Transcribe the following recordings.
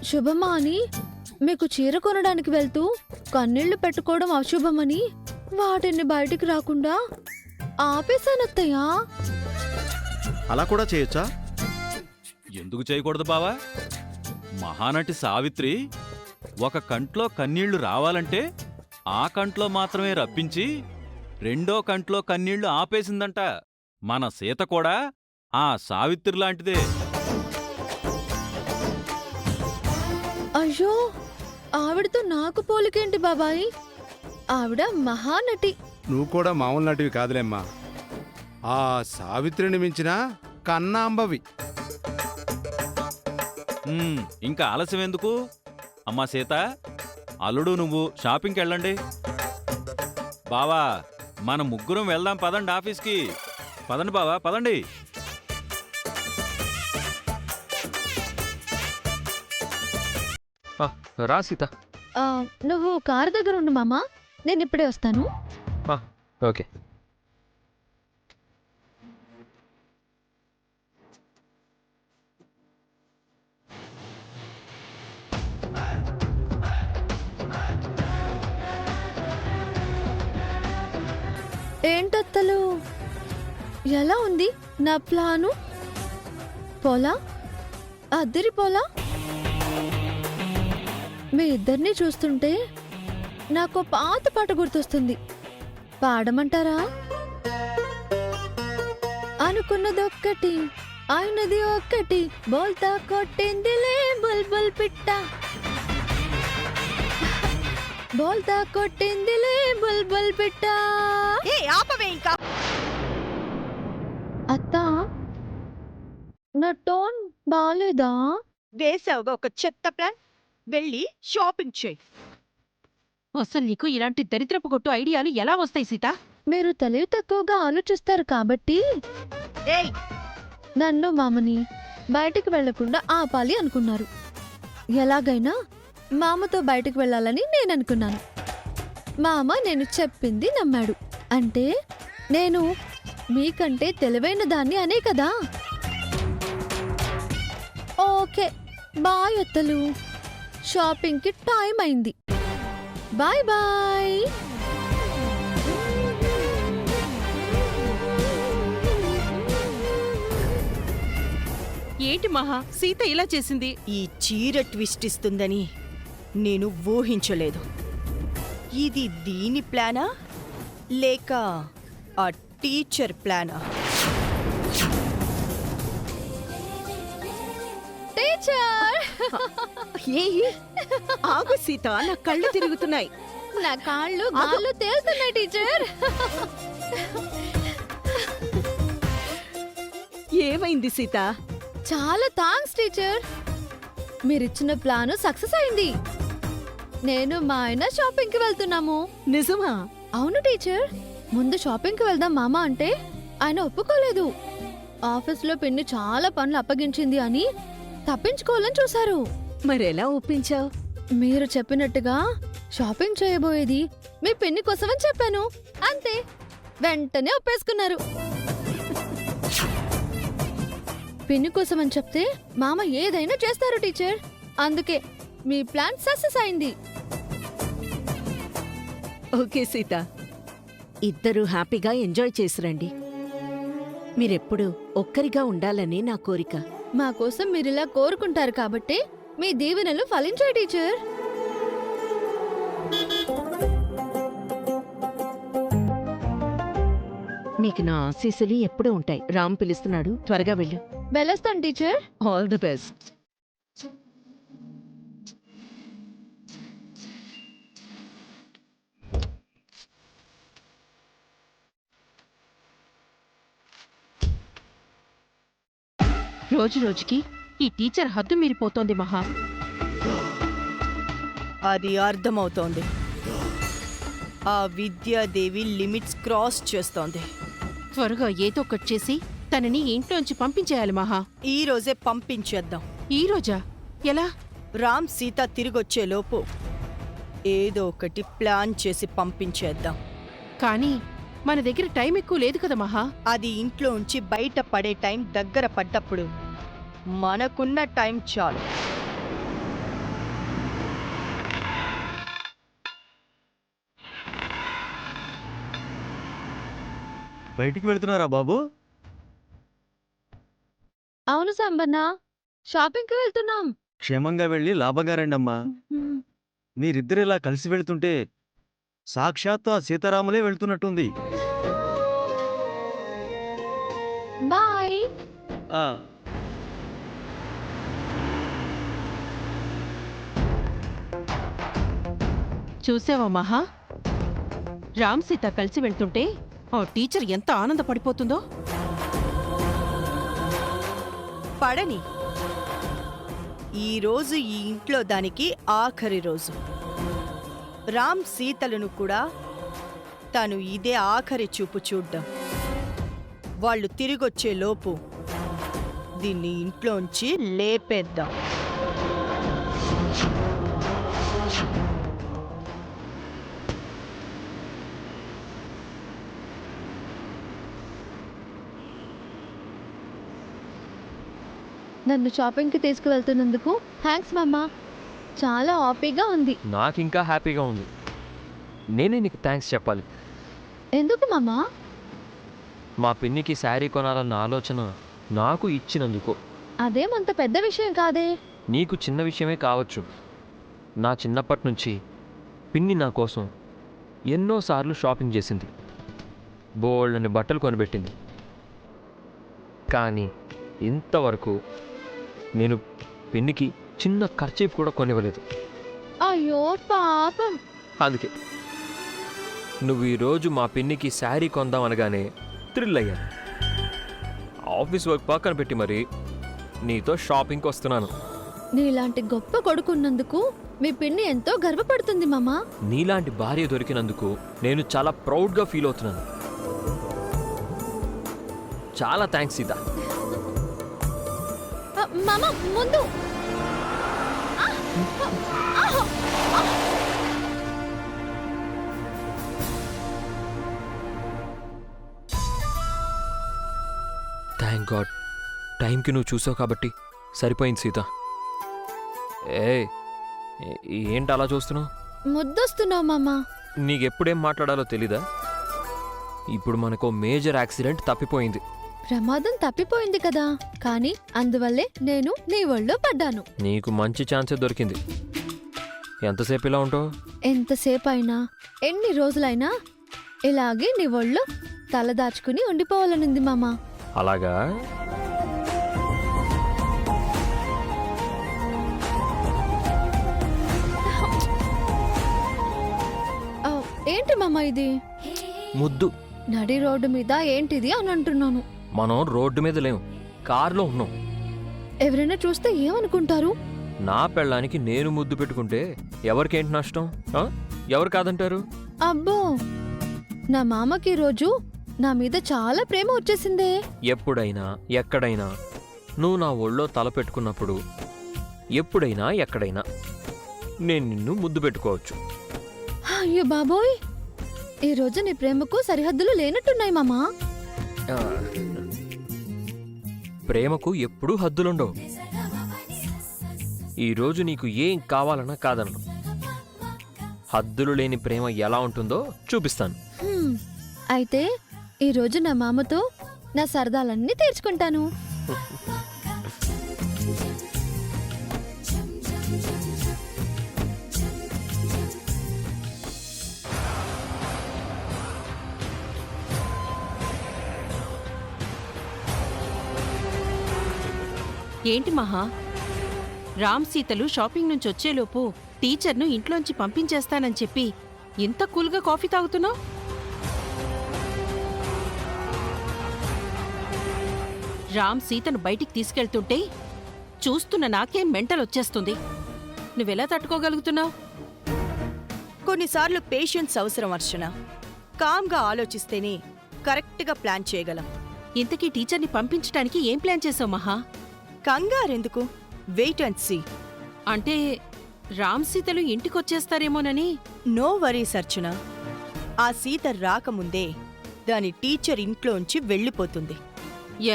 శుభమా అని మీకు చీర కొనడానికి వెళ్తూ కన్నీళ్లు పెట్టుకోవడం అశుభమని వాటిని బయటికి రాకుండా ఆపేశానత్తయ్యా. అలా కూడా చేయొచ్చా? ఎందుకు చేయకూడదు బావా? మహానటి సావిత్రి ఒక కంట్లో కన్నీళ్లు రావాలంటే ఆ కంట్లో మాత్రమే రప్పించి రెండో కంట్లో కన్నీళ్లు ఆపేసిందంట. మన సీత కూడా ఆ సావిత్రిలాంటిదే. అయ్యో, ఆవిడతో నాకు పోలికేంటి బాబాయ్? ఆవిడ మహానటి. నువ్వు కూడా మామూలు నటివి కాదులేమ్మా. ఆ సావిత్రిని మించిన కన్నాంబవి. ఇంకా ఆలస్యం ఎందుకు? అమ్మా సీత, అల్లుడు నువ్వు షాపింగ్కి వెళ్ళండి. బావా, మన ముగ్గురం వెళ్దాం పదండి ఆఫీస్కి. పదండి బావా, పదండి. రా సీత. నువ్వు కారు దగ్గర ఉండు మామా, నేను ఇప్పుడే వస్తాను. ఓకే. ఏంటత్తలు, ఎలా ఉంది నా ప్లాను? పోలా, అద్దరి పోలా? మీ ఇద్దరిని చూస్తుంటే నాకు పాత పాట గుర్తొస్తుంది. పాడమంటారా? అనుకున్నదొక్కటి అయినది ఒక్కటి, బోల్తా కొట్టిందిలే బుల్బుల్ పిట్ట, బోల్తా కొట్టిందిలే బుల్బుల్ పిట్ట. అత్తా, నా టోన్ బాలేదా? వేసావుగా ఒక చెత్త ప్లాన్. వెళ్ళి షాపింగ్ చేయి. అసలు నీకు ఇలాంటి దరిద్రపు కొట్టు ఐడియాలు ఎలా వస్తాయి సీత? మీరు తెలివి తక్కువగా ఆలోచిస్తారు కాబట్టి ఏయ్, నన్ను మామని బయటికి వెళ్లకుండా ఆపాలి అనుకున్నారు. ఎలాగైనా మామతో బయటికి వెళ్ళాలని నేను అనుకున్నాను. మామ నేను చెప్పింది నమ్మాడు. అంటే నేను మీకంటే తెలివైన దాన్ని అనే కదా. ఓకే, బాయ్ అత్తలు. షాపింగ్కి టైం అయింది. Bye bye. ఏంటి మహా, సీత ఇలా చేసింది? ఈ చీర ట్విస్ట్ ఇస్తుందని నేను ఊహించలేదు. ఇది దీని ప్లానా లేక ఆ టీచర్ ప్లానా? టీచర్, ఆగు సీత, నా కళ్ళు తిరుగుతున్నాయి. నా కాళ్ళు గాల్లో తేలుతున్నాయి టీచర్. ఏమైంది సీత? చాలా థాంక్స్ టీచర్. మీరిచ్చిన ప్లాను సక్సెస్ అయింది. నేను మా ఆయన షాపింగ్కి వెళ్తున్నాము. నిజమా? అవును టీచర్. ముందు షాపింగ్కి వెళ్దాం మామా అంటే ఆయన ఒప్పుకోలేదు. ఆఫీస్లో పిన్ని చాలా పనులు అప్పగించింది అని తప్పించుకోవాలని చూశారు. మరెలా ఒప్పించావు? మీరు చెప్పినట్టుగా షాపింగ్ చేయబోయేది మీ పిన్ని కోసమని చెప్పాను. అంతే, వెంటనే ఒప్పేసుకున్నారు. పిన్ని కోసమని చెప్తే మామ ఏదైనా చేస్తారు టీచర్. అందుకే మీ ప్లాన్ సక్సెస్ అయింది. ఓకే సీత, ఇద్దరూ హ్యాపీగా ఎంజాయ్ చేసిరండి. మీరెప్పుడు ఒక్కరిగా ఉండాలని నా కోరిక. మా కోసం మీరిలా కోరుకుంటారు కాబట్టి మీ దీవెనలు ఫలించాయి టీచర్. మీకు నా ఆశీస్సులు ఎప్పుడూ ఉంటాయి. రామ్ పిలుస్తున్నాడు, త్వరగా వెళ్ళు. వెళ్ళొస్తాను టీచర్. All the best. రోజు రోజుకి ఈ టీచర్ హద్దు మీరిపోతోంది మహా. అది అర్థమవుతోంది. ఆ విద్యాదేవి లిమిట్స్ క్రాస్ చేస్తోంది. త్వరగా ఏదో ఒకటి చేసి తనని ఇంట్లోంచి పంపించేయాలి మహా. ఈ రోజే పంపించేద్దాం. ఈ రోజా? ఎలా? రామ్ సీత తిరిగొచ్చేలోపు ఏదో ఒకటి ప్లాన్ చేసి పంపించేద్దాం. కానీ మన దగ్గర టైం ఎక్కువ లేదు కదా మహా. అది ఇంట్లో ఉంచి బయట పడే టైం దగ్గర పడ్డప్పుడు మనకున్న టైం చాలు. బయటికి వెళ్తున్నారా బాబు? అవును సంబన్న, షాపింగ్కి వెళ్తున్నాం. క్షేమంగా వెళ్ళి లాభంగా రండమ్మా. మీరిద్దరు ఇలా కలిసి వెళ్తుంటే సాక్షాత్తు ఆ సీతారాములే వెళ్తున్నట్టుంది. బాయ్. ఆ, చూసావా మహా? రామ్ సీత కలిసి వెళ్తుంటే ఆ టీచర్ ఎంత ఆనందపడిపోతుందో. పడని. ఈ రోజు ఈ ఇంట్లో దానికి ఆఖరి రోజు. రామ్ సీతలను కూడా తను ఇదే ఆఖరి చూపు చూడ్డం. వాళ్ళు తిరిగొచ్చే లోపు దీన్ని ఇంట్లోంచి లేపేద్దాం. నన్ను షాపింగ్కి తీసుకువెళ్తున్నందుకు థ్యాంక్స్ మామా. చాలా హ్యాపీగా ఉంది. నాకు ఇంకా హ్యాపీగా ఉంది. నేనే నీకు థ్యాంక్స్ చెప్పాలి. ఎందుకు మామా? మా పిన్నికి శారీ కొనాలన్న ఆలోచన నాకు ఇచ్చినందుకు. అదేమంత పెద్ద విషయం కాదే. నీకు చిన్న విషయమే కావచ్చు. నా చిన్నప్పటి నుంచి పిన్ని నా కోసం ఎన్నోసార్లు షాపింగ్ చేసింది. బోల్డని బట్టలు కొనిపెట్టింది. కానీ ఇంతవరకు నేను పిన్నికి చిన్న ఖర్చీపు కూడా కొనివ్వలేదు. అయ్యో పాపం. అందుకే నువ్వు ఈరోజు మా పిన్నికి శారీ కొందాం అనగానే థ్రిల్ అయ్యాను. ఆఫీస్ వర్క్ పక్కన పెట్టి మరి నీతో షాపింగ్కి వస్తున్నాను. నీలాంటి గొప్ప కొడుకున్నందుకు మీ పిన్ని ఎంతో గర్వపడుతుంది మామా. నీలాంటి భార్య దొరికినందుకు నేను చాలా ప్రౌడ్గా ఫీల్ అవుతున్నాను. చాలా థ్యాంక్స్ సీత. మామా ముందు. థ్యాంక్ గాడ్, టైంకి నువ్వు చూసావు కాబట్టి సరిపోయింది సీత. ఏంటి అలా చూస్తున్నావు? ముద్దొస్తున్నావు మామా. నీకెప్పుడేం మాట్లాడాలో తెలీదా? ఇప్పుడు మనకు మేజర్ యాక్సిడెంట్ తప్పిపోయింది. ప్రమాదం తప్పిపోయింది కదా, కానీ అందువల్లే నేను నీ ఒళ్ళో పడ్డాను. నీకు మంచి ఛాన్సే దొరికింది. ఎంతసేపు ఇలా ఉంటావు? ఎంతసేపు అయినా, ఎన్ని రోజులైనా ఇలాగే నీ ఒళ్ళో తలదాచుకుని ఉండిపోవాలనుంది మామా. అలాగా? ఏంటి మామా ఇది? ముద్దు. నడి రోడ్డు మీద ఏంటిది అని అంటున్నాను. మనం రోడ్డు మీద లేం, కారులో ఉన్నాం. ఎవరైనా చూస్తే ఏమనుకుంటారు? నా పెళ్ళానికి నేను ముద్దు పెట్టుకుంటే ఎవరికేంటి నష్టం? ఎవరు కాదంటారు? అబ్బో, నా మామకి రోజు నా మీద చాలా ప్రేమ వచ్చేసిందే. ఎప్పుడైనా ఎక్కడైనా నువ్వు నా ఒళ్ళో తల పెట్టుకున్నప్పుడు, ఎప్పుడైనా ఎక్కడైనా నేను నిన్ను ముద్దు పెట్టుకోవచ్చు. అయ్యో బాబోయ్, ఈ రోజు నీ ప్రేమకు సరిహద్దులు లేనట్టున్నాయి మామా. ప్రేమకు ఎప్పుడూ హద్దులుండవు. ఈరోజు నీకు ఏం కావాలన్నా కాదనను. హద్దులు లేని ప్రేమ ఎలా ఉంటుందో చూపిస్తాను. అయితే ఈ రోజు నా మామతో నా సరదాలన్నీ తీర్చుకుంటాను. ఏంటి మహా? రామ్ సీతలు షాపింగ్ నుంచి వచ్చేలోపు టీచర్ను ఇంట్లోంచి పంపించేస్తానని చెప్పి ఇంత కూల్గా కాఫీ తాగుతున్నావు? రామ్ సీతను బయటికి తీసుకెళ్తుంటే చూస్తున్న నాకే మెంటల్ వచ్చేస్తుంది. నువ్వెలా తట్టుకోగలుగుతున్నావు? కొన్నిసార్లు పేషెన్స్ అవసరం అర్చన. కామ్గా ఆలోచిస్తేనే కరెక్ట్గా ప్లాన్ చేయగలం. ఇంతకీ టీచర్ని పంపించడానికి ఏం ప్లాన్ చేసావు మహా? కంగారెందుకు, వెయిట్ అండ్ సీ. అంటే రామ్ సీతలు ఇంటికొచ్చేస్తారేమోనని? నో వరీస్ అర్చన. ఆ సీత రాకముందే దాని టీచర్ ఇంట్లోంచి వెళ్ళిపోతుంది.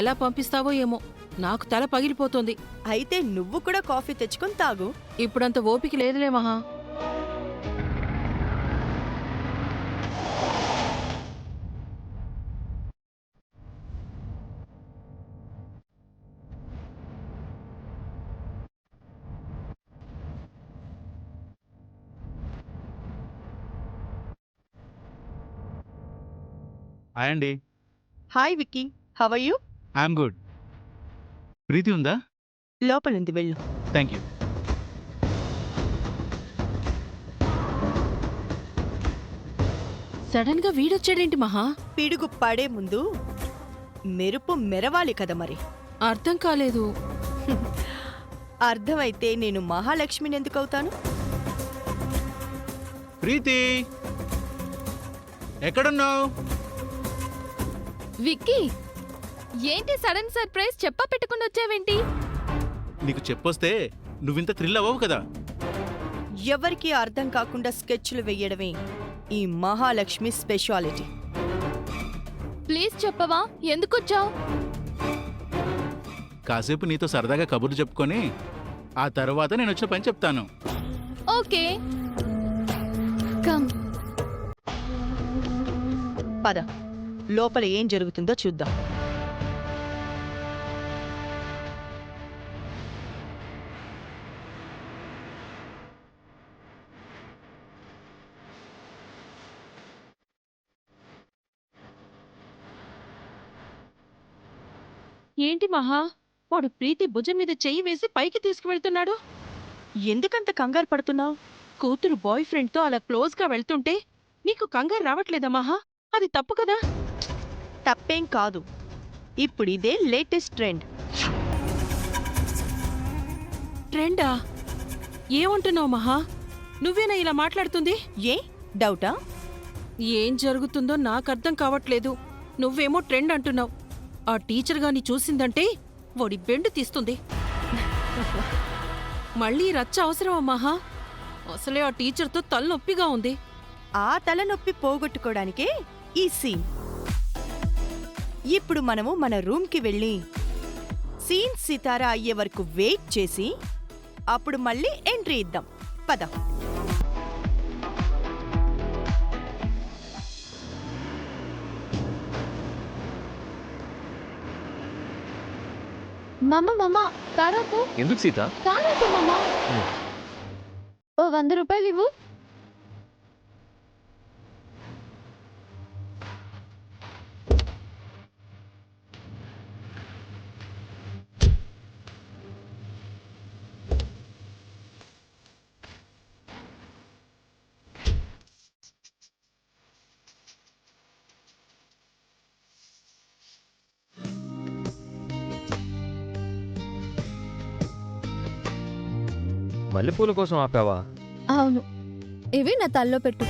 ఎలా పంపిస్తావో ఏమో, నాకు తల పగిలిపోతోంది. అయితే నువ్వు కూడా కాఫీ తెచ్చుకొని తాగు. ఇప్పుడంత ఓపిక లేదులే మహా. హాయ్ అండి. Hi Vicky, how you? I'm good. Preethi ఉందా? లోపలుంది, వెళ్ళు. Thank you. సడన్ గా వీడొచ్చాడేంటి మహా? పిడుగు పడే ముందు మెరుపు మెరవాలి కదా మరి. అర్థం కాలేదు. అర్థమైతే నేను మహాలక్ష్మిని ఎందుకు అవుతాను? ప్రీతి ఎక్కడున్నావు? విక్కీ, ఏంటి సడన్ సర్ప్రైజ్? చెప్పా పెట్టుకుని వచ్చావేంటి? నీకు చెప్పొస్తే నువ్వింత థ్రిల్ అవ్వవు కదా. ఎవరికీ అర్థం కాకుండా స్కెచ్లు వెయ్యడమే ఈ మహాలక్ష్మి స్పెషాలిటీ. ప్లీజ్ చెప్పవా, ఎందుకొచ్చావు? కాసేపు నీతో సరదాగా కబుర్లు చెప్పుకొని ఆ తర్వాత నేను వచ్చిన పని చెప్తాను. Okay, come. పద, లోపల ఏం జరుగుతుందో చూద్దాం. ఏంటి మహా, వాడు ప్రీతి భుజం మీద చెయ్యి వేసి పైకి తీసుకువెళ్తున్నాడు. ఎందుకంత కంగారు పడుతున్నావు? కూతురు బాయ్ ఫ్రెండ్తో అలా క్లోజ్గా వెళ్తుంటే నీకు కంగారు రావట్లేదా మహా? అది తప్పు కదా. తప్పేం కాదు, ఇప్పుడు ఇదే లేటెస్ట్ ట్రెండ్. ట్రెండా? ఏమంటున్నావు మహా? నువ్వేనా ఇలా మాట్లాడుతుంది? ఏ డౌటా? ఏం జరుగుతుందో నాకర్థం కావట్లేదు. నువ్వేమో ట్రెండ్ అంటున్నావు. ఆ టీచర్ గాని చూసిందంటే వాడి బెండు తీస్తుంది. మళ్ళీ రచ్చ అవసరమా మహా? అసలే ఆ టీచర్తో తలనొప్పిగా ఉంది. ఆ తలనొప్పి పోగొట్టుకోవడానికే ఈ సీన్. ఇప్పుడు మనము మన రూమ్కి వెళ్ళి సీన్ సితారా అయ్యే వరకు వెయిట్ చేసి అప్పుడు మళ్ళీ ఎంట్రీ ఇద్దాం. పద. మమ్మ తారాపు, ఎందుకు సీత? తారాపు మమ్మ. ఓ 100 రూపాయలు ఇవ్వు. మల్లెపూల కోసం ఆపావా? అవును, ఇవి నా తల్లో పెట్టు.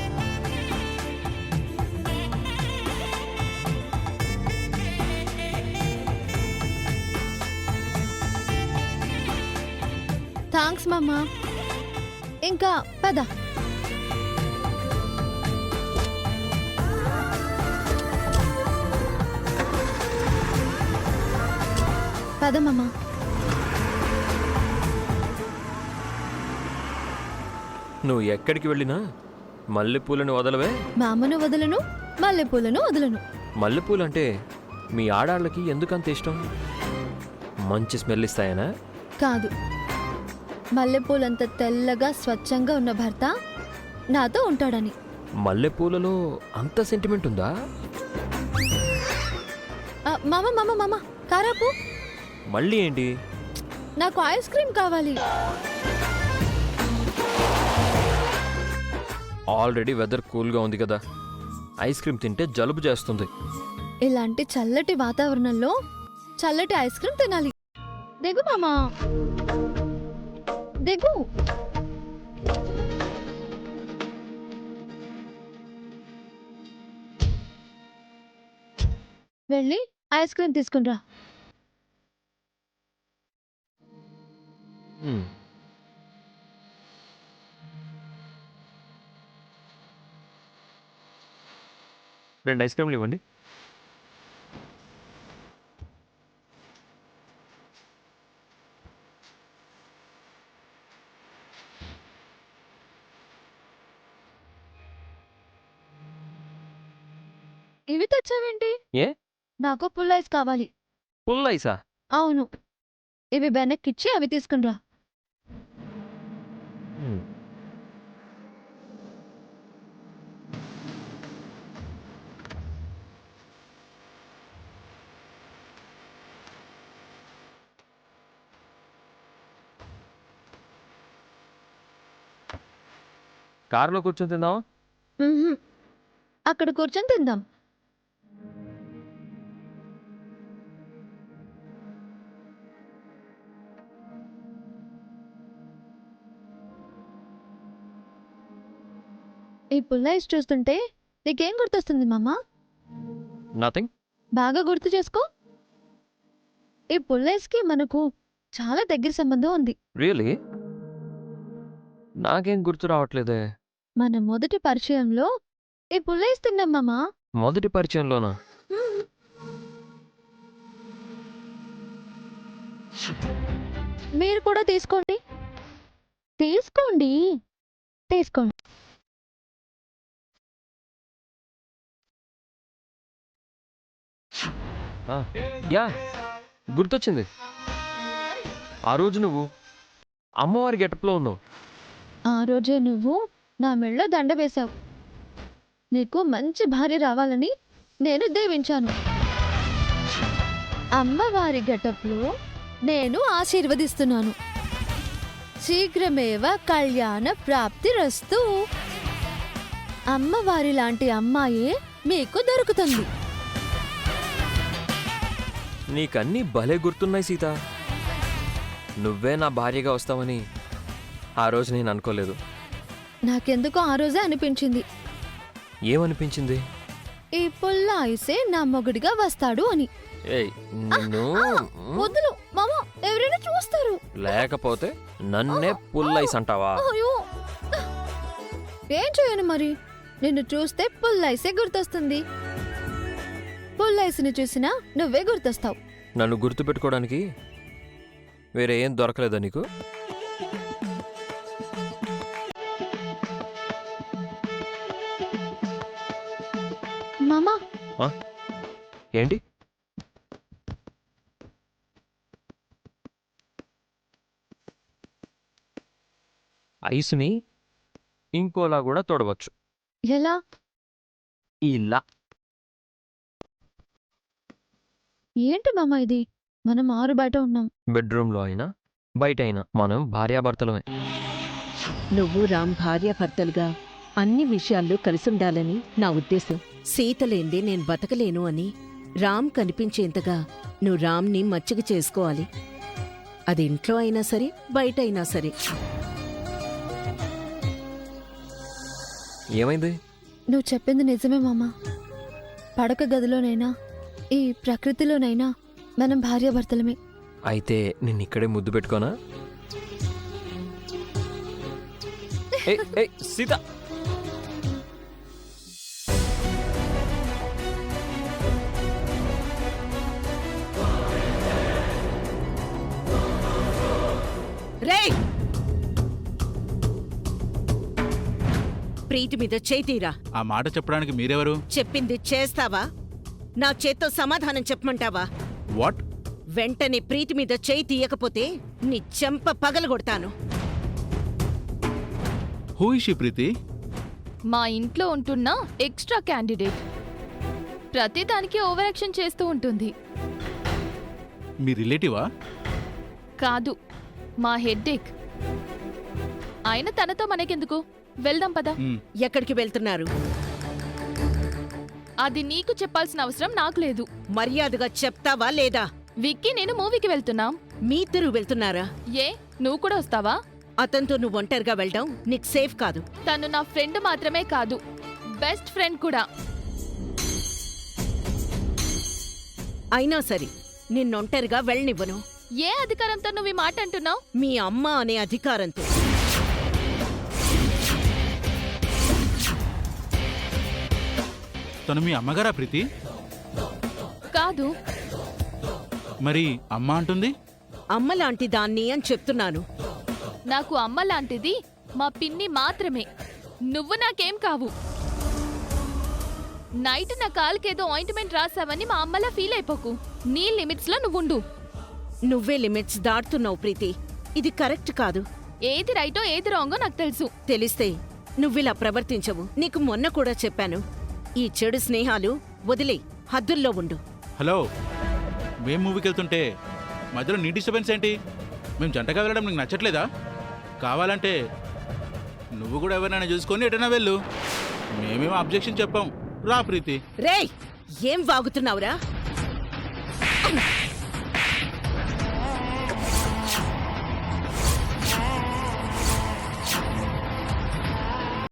థ్యాంక్స్ మమ్మా. ఇంకా పద. పద మమ్మా. నువ్వు ఎక్కడికి వెళ్ళినా మల్లెపూలను వదలవే. మా అమ్మను వదలను, మల్లెపూలను వదలను. మల్లెపూలంటే మీ ఆడాళ్ళకి ఎందుకంత ఇష్టం? మంచి స్మెల్ ఇస్తాయనా? కాదు, మల్లెపూలంత తెల్లగా స్వచ్ఛంగా ఉన్న భర్త నాతో ఉంటాడని. మల్లెపూలలో అంత సెంటిమెంట్ ఉందా? మామ మామ మామ కారాపు. మళ్ళీ ఏంటి? నాకు ఐస్ క్రీమ్ కావాలి. ఆల్రెడీ వెదర్ కూల్గా ఉంది కదా, ఐస్ క్రీమ్ తింటే జలుబు చేస్తుంది. ఇలాంటి చల్లటి వాతావరణంలో చల్లటి ఐస్ క్రీమ్ తినాలి. దిగు మామా, దిగు. వెళ్ళి ఐస్ క్రీమ్ తీసుకునిరా. మ్మ్. రెండు ఐస్ క్రీమ్లు ఇవ్వండి. ఇవి తెచ్చావేంటి? ఏ? నాకు పుల్ ఐస్ కావాలి. ఫుల్ ఐసా? అవును, ఇవి వెనక్కిచ్చి అవి తీసుకునిరా. మ్మ్. కారులో కూర్చొని తిందామా? మ్మ్హ్మ్. అక్కడ కూర్చొని తిందాం. ఈ పుల్ల ఐస్ చూస్తుంటే నీకేం గుర్తొస్తుంది మామ? నథింగ్. బాగా గుర్తు చేసుకో. ఈ పుల్ల ఐస్కి మనకు చాలా దగ్గర సంబంధం ఉంది. రియలీ? నాకేం గుర్తు రావట్లేదే. మన మొదటి పరిచయంలో ఈ పుల్ల ఐస్ తిన్నాం మామ. మొదటి పరిచయంలోనా? మీరు కూడా తీసుకోండి. తీసుకోండి. తీసుకోండి. యా, గుర్తొచ్చింది. ఆ రోజు నువ్వు అమ్మవారి గెటప్లో ఉన్నావు. ఆ రోజే నువ్వు నా మెళ్ళో దండ వేశావు. నీకు మంచి భార్య రావాలని నేను దీవించాను. అమ్మవారి గెటప్లో నేను ఆశీర్వదిస్తున్నాను. శీఘ్రమేవ కళ్యాణ ప్రాప్తిరస్తు. అమ్మవారి లాంటి అమ్మాయే మీకు దొరుకుతుంది. నీకన్నీ భలే గుర్తున్నాయి సీత. నువ్వే నా భార్యగా వస్తావని ఆ రోజు నేను అనుకోలేదు. నాకెందుకో ఆ రోజే అనిపించింది, ఏమనిపించింది? ఈ పుల్ల ఐసే నా మొగుడిగా వస్తాడు అని. ఏయ్, నిన్ను వద్దులు మామ, ఎవరైనా చూస్తారు. లేకపోతే నన్నే పుల్లైస్ అంటావా? అయ్యో, ఏం చేయను మరి? నిన్ను చూస్తే పుల్లైసే గుర్తొస్తుంది. పుల్లైస్ని చూసినా నువ్వే గుర్తొస్తావు. నన్ను గుర్తు పెట్టుకోవడానికి వేరే ఏం దొరకలేదా నీకు? మామా, ఏంటి? ఐస్ని ఇంకోలా కూడా తోడవచ్చు. ఎలా? ఇలా. ఏంటి మామ ఇది? మనం ఆరు బయట ఉన్నాం. బెడ్రూమ్లో అయినా బయట అయినా మనం భార్యాభర్తలమే. నువ్వు రామ్ భార్యాభర్తలుగా అన్ని విషయాల్లో కలిసుండాలని నా ఉద్దేశం. సీతలేందే నేను బతకలేను అని రామ్ కనిపించేంతగా నువ్వు రామ్ని మచ్చిక చేసుకోవాలి. అది ఇంట్లో అయినా సరే, బయట అయినా సరే. ఏమైంది? నువ్వు చెప్పింది నిజమే మామ. పడక గదిలోనైనా ఈ ప్రకృతిలోనైనా మనం భార్యాభర్తలమే. అయితే నిన్ను ఇక్కడే ముద్దు పెట్టుకోనా? సీత, రేయ్, ప్రీతి మీద చేతీరా. ఆ మాట చెప్పడానికి మీరెవరు? చెప్పింది చేస్తావా? నా చేత్తో సమాధానం చెప్పమంటావా? వాట్? వెంటనే ప్రీతి మీద చేయి తీయకపోతే నీ చెంప పగలగొడతాను. హూ ఇస్ షీ ప్రీతి? మా ఇంట్లో ఉంటున్న ఎక్స్ట్రా క్యాండిడేట్. ప్రతిదానికి ఓవర్ యాక్షన్ చేస్తూ ఉంటుంది. మీ రిలేటివా? కాదు, మా హెడ్ఏక్. అయినా తనతో మనకెందుకు? వెళ్దాం పద. ఎక్కడికి వెళ్తున్నారు? అది నీకు చెప్పాల్సిన అవసరం నాకు లేదు. మర్యాదగా చెప్తావా లేదా? విక్కీ నేను మూవీకి వెళ్తున్నాం. మీ ఇద్దరు వెళ్తున్నారా? ఏ, నువ్వు కూడా వస్తావా? అతనితో నువ్వు ఒంటరిగా వెళ్ళడం నీకు సేఫ్ కాదు. తను నా ఫ్రెండ్ మాత్రమే కాదు, బెస్ట్ ఫ్రెండ్ కూడా. అయినా సరే నిన్నొంటరిగా వెళ్ళనివ్వను. ఏ అధికారంతో నువ్వు ఈ మాట అంటున్నావు? మీ అమ్మ అనే అధికారంతో. తను మీ అమ్మగారా ప్రీతి? కాదు. మరి అమ్మ అంటుంది? అమ్మలాంటి దాన్ని అని చెప్తున్నాను. నాకు అమ్మ లాంటిది మా పిన్ని మాత్రమే. నువ్వు నాకేం కావు. నైట్ నా కాలుకేదో ఆయింట్మెంట్ రాసావని మా అమ్మలా ఫీల్ అయిపోకు. నీ లిమిట్స్లో నువ్వుండు. నువ్వే లిమిట్స్ దాటుతున్నావు ప్రీతి. ఇది కరెక్ట్ కాదు. ఏది రైటో ఏది రాంగో నాకు తెలుసు. తెలిస్తే నువ్విలా ప్రవర్తించవు. నీకు మొన్న కూడా చెప్పాను. ఈ చెడు స్నేహాలు వదిలే, హద్దుల్లో ఉండు. హలో, మేం మూవీకి వెళ్తుంటే మధ్యలో నీ డిస్టర్బెన్స్ ఏంటి? మేము జంటగా వెళ్ళడం నీకు నచ్చట్లేదా? కావాలంటే నువ్వు కూడా ఎవరైనా చూసుకొని ఎటైనా వెళ్ళు. మేమేం అబ్జెక్షన్ చెప్పాం. రా ప్రీతి. రేయ్ ఏం వాగుతున్నావురా